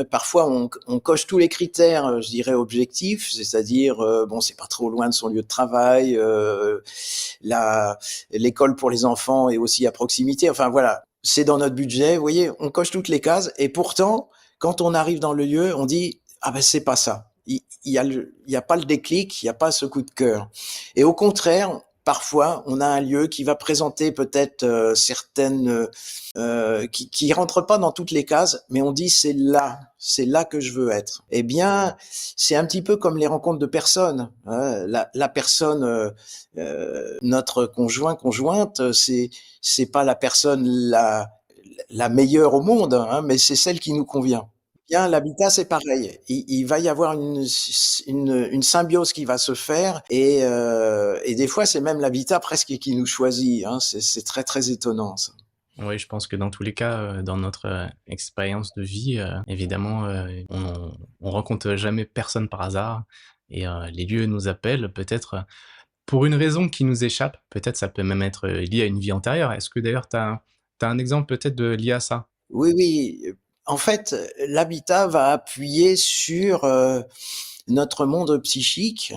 Parfois on coche tous les critères, je dirais objectifs, c'est-à-dire, bon, c'est pas trop loin de son lieu de travail, la l'école pour les enfants est aussi à proximité. Enfin voilà, c'est dans notre budget, vous voyez? On coche toutes les cases et pourtant, quand on arrive dans le lieu, on dit: «Ah ben c'est pas ça». Il y a pas le déclic, il y a pas ce coup de cœur et au contraire, parfois, on a un lieu qui va présenter peut-être, certaines, qui rentrent pas dans toutes les cases, mais on dit: c'est là que je veux être». Eh bien, c'est un petit peu comme les rencontres de personnes, hein. La personne, notre conjoint, conjointe, c'est pas la personne la meilleure au monde, hein, mais c'est celle qui nous convient. Bien, l'habitat, c'est pareil. Il va y avoir une symbiose qui va se faire et des fois, c'est même l'habitat presque qui nous choisit, hein. C'est très, très étonnant ça. Oui, je pense que dans tous les cas, dans notre, expérience de vie, évidemment, on rencontre jamais personne par hasard et les lieux nous appellent peut-être, pour une raison qui nous échappe. Peut-être ça peut même être, lié à une vie antérieure. Est-ce que d'ailleurs tu as un exemple peut-être de lié à ça? Oui, oui, en fait, l'habitat va appuyer sur, notre monde psychique,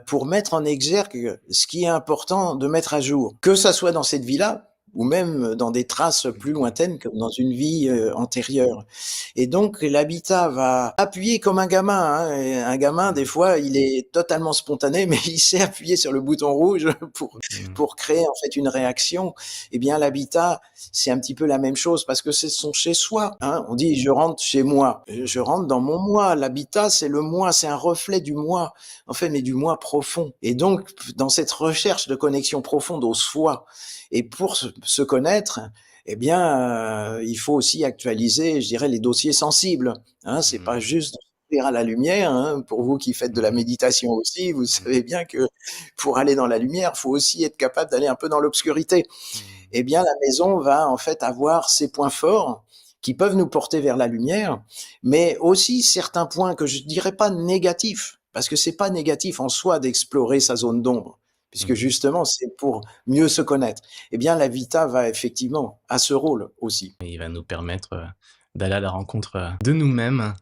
pour mettre en exergue ce qui est important de mettre à jour. Que ça soit dans cette vie-là ou même dans des traces plus lointaines comme dans une vie, antérieure et donc l'habitat va appuyer comme un gamin, hein et un gamin des fois il est totalement spontané mais il sait appuyer sur le bouton rouge Mmh. pour créer en fait une réaction. Eh bien l'habitat, c'est un petit peu la même chose parce que c'est son chez soi, hein. On dit: «Je rentre chez moi», je rentre dans mon moi. L'habitat, c'est le moi, c'est un reflet du moi en fait, mais du moi profond. Et donc, dans cette recherche de connexion profonde au soi, et pour se connaître, eh bien, il faut aussi actualiser, je dirais, les dossiers sensibles. Hein, c'est pas Mmh. juste s'ouvrir à la lumière. Hein. Pour vous qui faites de la Mmh. méditation aussi, vous Mmh. savez bien que pour aller dans la lumière, il faut aussi être capable d'aller un peu dans l'obscurité. Mmh. Eh bien, la maison va en fait avoir ses points forts qui peuvent nous porter vers la lumière, mais aussi certains points que je dirais pas négatifs, parce que c'est pas négatif en soi d'explorer sa zone d'ombre, puisque Mmh. justement c'est pour mieux se connaître. Eh bien, la vita va effectivement à ce rôle aussi. Et il va nous permettre, d'aller à la rencontre, de nous-mêmes.